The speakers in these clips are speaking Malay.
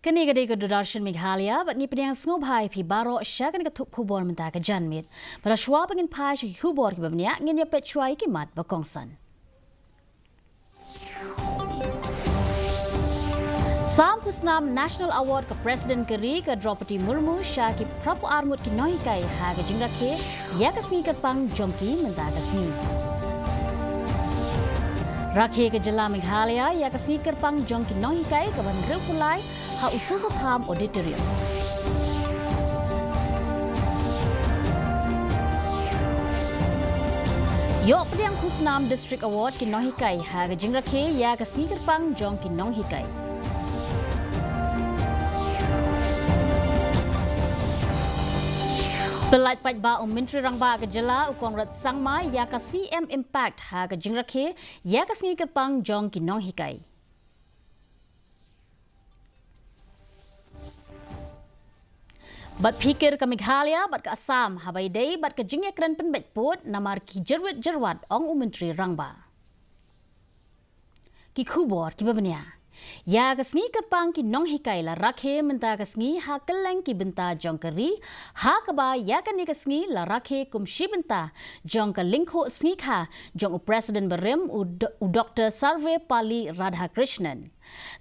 Kini gede ke Darshan Meghalaya, but ni pedang sngobai pi baro syakan ke tup kubor mentah ke janmit. Pada shwa pengin pai shi kubor ke babnya ngin ya pet shwai ki mat bakongsan. Sam Pusnam National Award ke Presiden Keri ke Draupadi Murmu Syaki Prapu Armut ki Nohikai ha ke jingrakhe ya ke sngi kerpang jomki mentah ke sngi. Rakhe ke Jela Meghalaya ya ke sngi kerpang jomki Nohikai ke ban Pulai ha ususo tham auditorium. Yok Pediang Pusnam District Award ki Nohikai ha ke jingrakhe ya ke sngi kerpang jomki Nohikai. Pelait pai ba Menteri Rangba ke Jela ukong rat sangma ya ka CM Impact ha ke jingrakhe ya ka sngi kerpang jong ki Nohikai. Bat pikir ke Meghalaya, bat ke Assam, habai day, bat ke jingya keren penbet put, namar ki jerwat ong Menteri Rangba. Ki kubor ki babanya. Ya ke sngi kerpang ki Nohikai la rakhe menta ke sngi ha keleng ki benta jong keri, ha keba ya ke ni ke sngi la rakhe kumshi benta jong ke lingko sngi kha jong u Presiden Berem u Dr. Sarve Pali Radhakrishnan.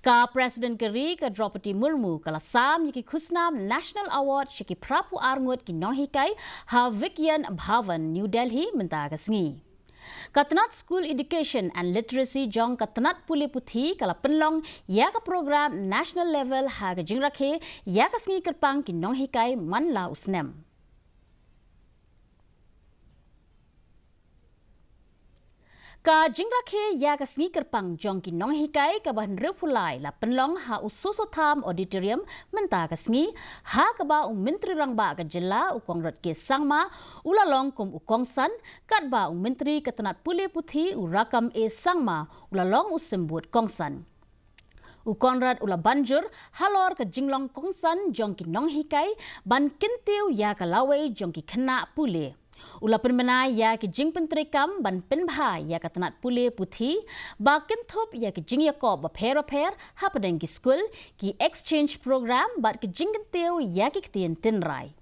Ka Presiden Keri ke Draupadi Murmu kala sam yiki Khusnam National Award shiki Prapu Arngut ki Nohikai ha Vikyan Bhavan New Delhi menta ke sngi. Katanat School Education and Literacy jong katanat puli puthi kala penlong ya ka program national level ha ke jingrakhe ya ka sngi kerpang ki Nohikai manla usnem. Ka jingrakhe ya ka sngi kerpang jong ki Nohikai ka ban Pulai la penlong ha ususo tham auditorium menta ka sngi ha ka ba Menteri Rangba ka Jela ukong rat ke sangma ulalong kum ukong san kat ba Menteri katanat puli puthi urakam e sangma ulalong usembut kongsan. Ukonrad ula banjur halor ke jinglong kongsan jong ki Nohikai ban kintiu ya ka lawai jong ki khana pule. Ula penmenai ya ki jing pentrikam ban penbha ya ka tanat pule puthi ba kinthop ya ki jing yakob ba pher ha padeng ki school ki exchange program bat ki jing kintiu ya ki ktien tinrai.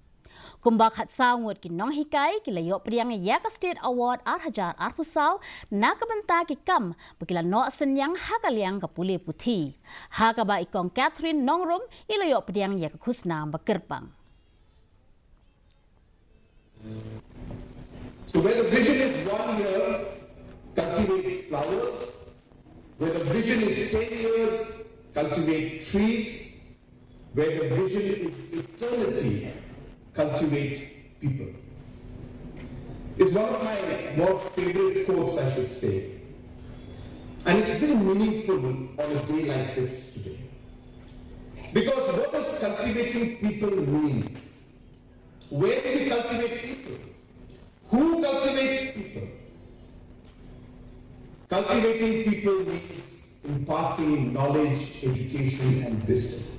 Kumbak hat saungut ki Nohikai ki layok priang ya ka state award hajar pusau na ka benta ki kam bakila no senyang ha ka liang ka pule puthi. Ha ka ba ikong Catherine Nongrum ilayok priang ya ka khusnam ba kerpang. So where the vision is 1 year, cultivate flowers. Where the vision is 10 years, cultivate trees. Where the vision is eternity, cultivate people. It's one of my more favorite quotes, I should say. And it's very meaningful on a day like this today. Because what does cultivating people mean? Where do we cultivate people? Who cultivates people? Cultivating people means imparting knowledge, education, and wisdom.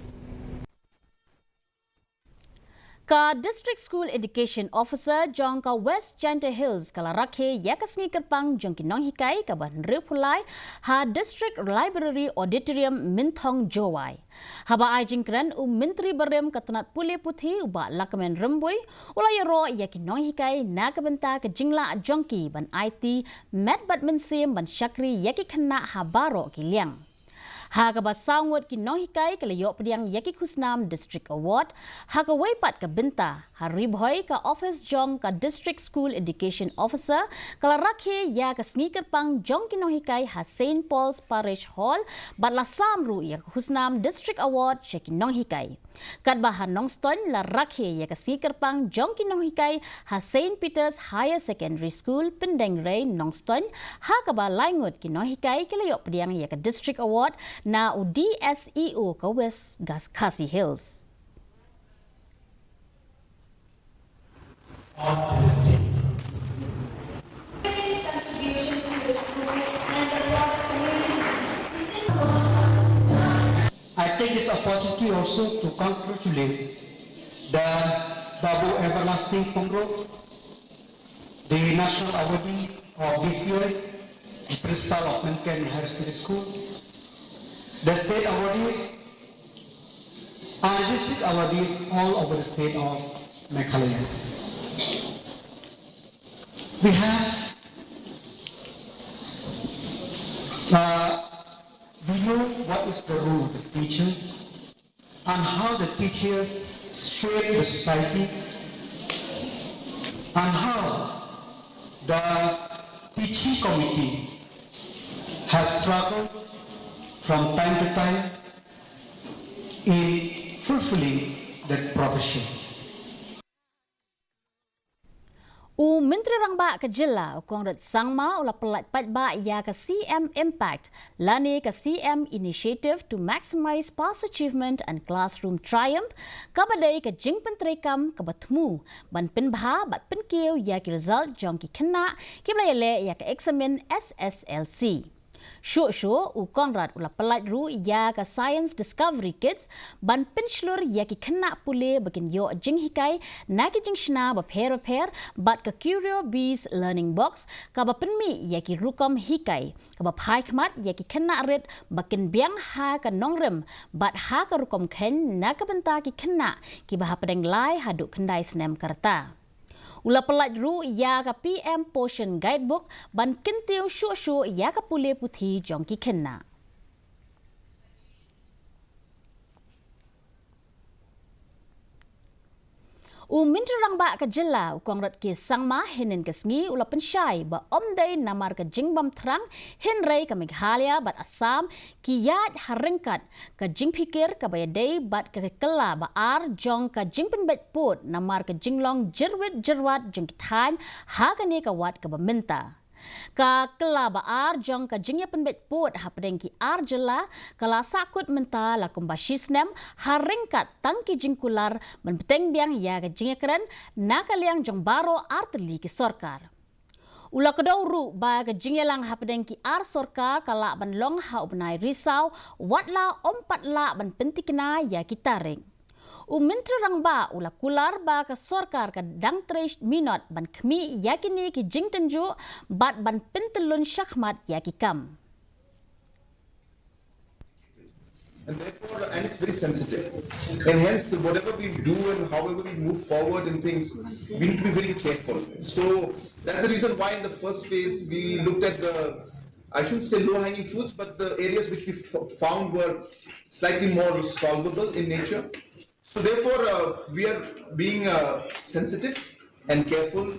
Ka District School Education Officer jong ka West Janta Hills kala rakhe ya ka sngi kerpang jong ki Nohikai ka ban Pulai ha District Library Auditorium Minthong Jowai. Haba ajing keren Menteri Berem katanat pule puthi uba lakamen rembui ulaya ro ya ki Nohikai na ka benta ka jingla jongki ban IT Met Badmin Sim ban Syakri ya ki khana ha baro ki liang. Ha ka ba saungut ki Nohikai ka layok pediang ya ki Khusnam District Award ha ka weipat ka benta ha ribhoi ka office jong ka District School Education Officer kala rakhe ya ka sngi kerpang jong ki Nohikai ha St. Paul's Parish Hall bat la samru ya ka Khusnam District Award she ki Nohikai. Kat bahan Nongston la rakhe ya ka sngi kerpang jong ki Nohikai ha St. Peter's Higher Secondary School Pendeng Ray Nongston ha ka ba laingut ki Nohikai ka layok pediang ya ka District Award na u DSEO ka West Khasi Hills. I take this opportunity also to congratulate the Babu Everlasting Pongro, the national awardee of this year, the principal of Menken Higher Secondary School, the state awardees, are district awardees all over the state of Meghalaya. We have we know what is the role of teachers and how the teachers shape the society and how the teaching committee has struggled from time to time in fulfilling that profession. U Menteri Rangba ke Jilla Kongrat Sangma ula pelat patba ya ke CM Impact lani ke CM Initiative to Maximize Past Achievement and Classroom Triumph kabadai ke jing pentrekam ke batmu ban penbha bat penkiu ya ke result jong ki kena ki blayale ya ke examen SSLC. Syuk u Konrad ula pelat ru ya ke Science Discovery Kids ban penslur ya ki kena pule bakin yo jing hikai na ki jing shna ba pair bat ke Curio Bees Learning Box ka ba penmi ya ki rukom hikai ka ba phai khmat ya ki kena red bakin biang ha ka nongrem bat ha ka rukom khen na ka benta ki kena ki ba padeng lai haduk kendai snem karta. Ula pelat ru ya ka PM Portion Guidebook ban kentiu syuk ya ka pule putih jongki kena. U Menteri Rangba ke Jilla Kongrat ke Sangma hinin ke sengi ula pensyai ba omdai namar ke jingbam terang hinrei ke Meghalaya bat Assam ki yat harengkat ke jing pikir ke bayadai bat ke kela ba ar jong ke jing penbet put namar ke jinglong jerwat jong kithan ha ke ne ke wat ke bamenta. Ka kela ba ar jong ka jingya penbet put ha pedeng ki ar jela kala sakut menta la kumbashisnem haringkat tangki jingkular menbeteng biang ya ka jingya keren na kaliang jong baro arteli ki sorkar. Ula kedau ru ba ka jingya lang ha pedeng ki ar sorkar kala ban long ha ubnai risau watla ompat la ban pentikna ya kitaring. U Menteri Rangba ula kular ba ka sorkar ka dang tresh minot ban kmi yakini ki jing tenju bat ban pentelun syakmat yaki kam. And therefore, and it's very sensitive. And hence, whatever we do and however we move forward in things, we need to be very careful. So that's the reason why in the first phase we looked at the, I shouldn't say low-hanging fruits, but the areas which we found were slightly more solvable in nature. So therefore, we are being sensitive and careful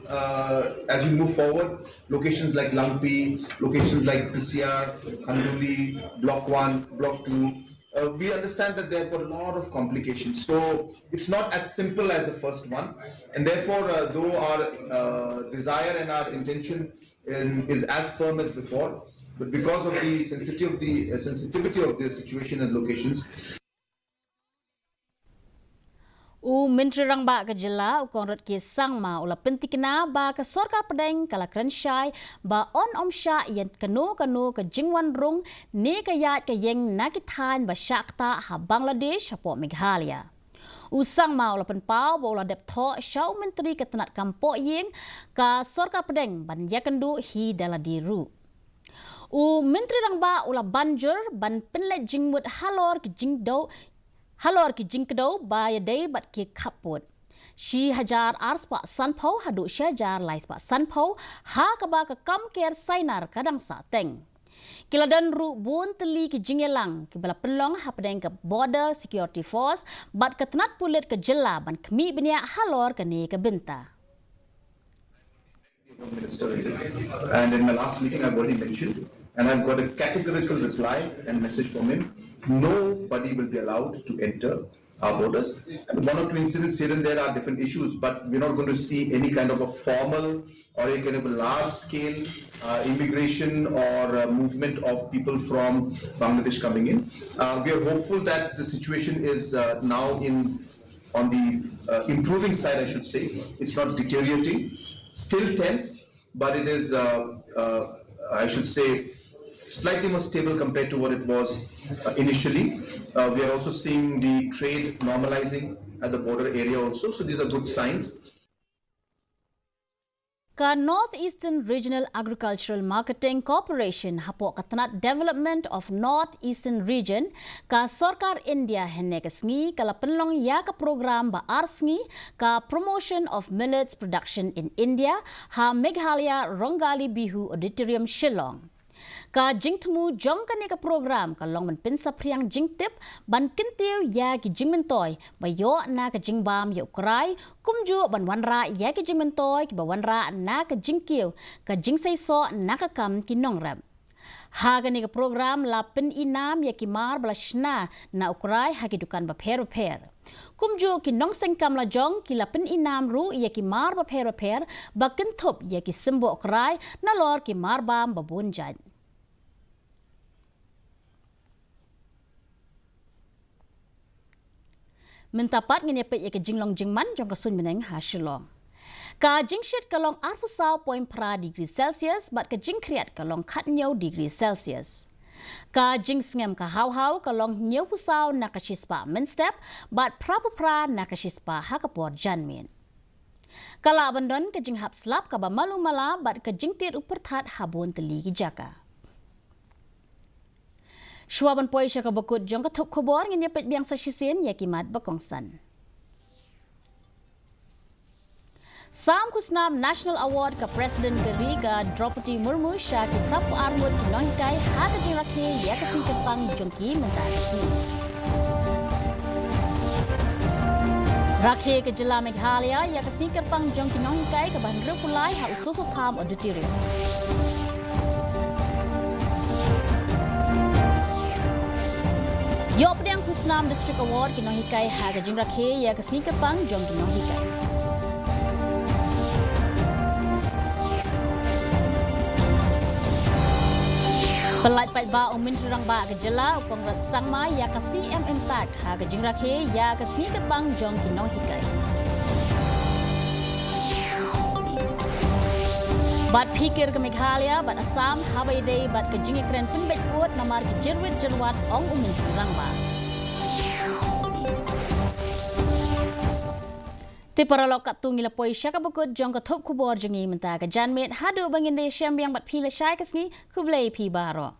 as we move forward. Locations like Lampi, locations like PCR, Kanduli, Block 1, Block 2. We understand that there have got a lot of complications. So it's not as simple as the first one. And therefore, though our desire and our intention is as firm as before, but because of the sensitivity of the situation and locations, U Menteri Rangba ke Jilla Kongrat ke Sangma ula pentikna ba ke sorkar pedeng kala krensyai ba on omsya yen kanu ke jingwan rung ni ke yat ke yeng nakithan ba syakta ha Bangladesh ha po Meghalaya. U Sangma ula penpau ba ula deptho syau menteri ke tenat kampo yeng ka sorkar pedeng ban yakendu hi daladiru. U Menteri Rangba ula banjur ban penlet jingmut halor ke jingdo halor ki jingkdo ba yadai bat ki kaput. Shi hajar ars pak sanpau hadu syajar lais pak sanpau ha kaba ke kam ker sainar kadang sa teng. Kiladan ru bun teli ki jingelang ki bala pelong ha pedeng ke border security force bat ke tenat pulit ke Jilla ban kemi benia halor ke ni ke benta. Minister in this. And in my last meeting, I've already mentioned, and I've got a categorical reply and message from him. Nobody will be allowed to enter our borders. And one or two incidents here and there are different issues, but we're not going to see any kind of a formal or a kind of a large-scale immigration or movement of people from Bangladesh coming in. We are hopeful that the situation is now on the improving side, I should say. It's not deteriorating. Still tense, but it is, I should say, slightly more stable compared to what it was initially. We are also seeing the trade normalizing at the border area also, so these are good signs. Ka Northeastern Regional Agricultural Marketing Corporation hapok katanat Development of Northeastern Region ka Sarkar India henek sngi kala penlong ya ka program ba arsngi ka Promotion of Millets Production in India ha Meghalaya Rongali Bihu Auditorium Shillong. Ka jingtmu jong ka ni ka program ka long man pinsa priang jingtip ban kintiu ya ki jingmentoy ba yo na ka jingbam yo krai kumju ban wanra ya ki jingmentoy ki ba wanra na ka jingkiu ka jingsai so na ka kam ki nongrab. Ha ka ni ka program la pin inam ya ki mar blashna na ukrai ha ki dukan ba per. Kumju ki nong sengkam la jong ki la pin inam ru ya ki mar ba per ba kintop ya ki simbo ukrai na lor ki mar bam ba bunjan. Mentapat ngene pet ya ke jinglong jingman jong ka sun meneng ha shilong. Ka jingshit kalong 40.4 degree Celsius bat ka jingkriat kalong katnyo degree Celsius. Ka jingsngem ka hau kalong nyo pusau na ka shispa minstep bat prapupra na ka shispa hakapor janmin. Kala abandon ka jinghap slap ka ba malu mala bat ka jingtit uperthat habon teligi jaka. Shuaban poi syaka bakut jong ka thup khobor ngin yapet biang sa shisin yakimat bakongsan. Sam kusnam National Award ka President Gari ka Draupadi Murmu sya ki prapu armut ki nongkai haka jirakhe yakasing kepang jongki mentakasi. Rakhe ke jela Meghalaya yakasing kepang jongki nongkai ka bandar pulai ha ususu tham auditorium. Yo pedang kusnam District Award kinong hikai haga jingrakhe ya kasni kepang jong kinong hikai. Pelait pait ba umin rang ba ke jela upang rat sangma ya kasi impact haga jingrakhe ya kasni kepang jong kinong hikai. Bat pikir ke Meghalaya, bat Assam, Hawaii Day, bat ke jingikren penbet kuat namar ke jerwit ong umin rang ba. Ti paralok kat tungi lapoi syaka bukut jong ka thup kubor jengi menta ka janmet hadu bangin de syam yang bat pila syai kasni kublai pi baro.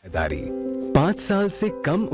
दारी 5 साल से कम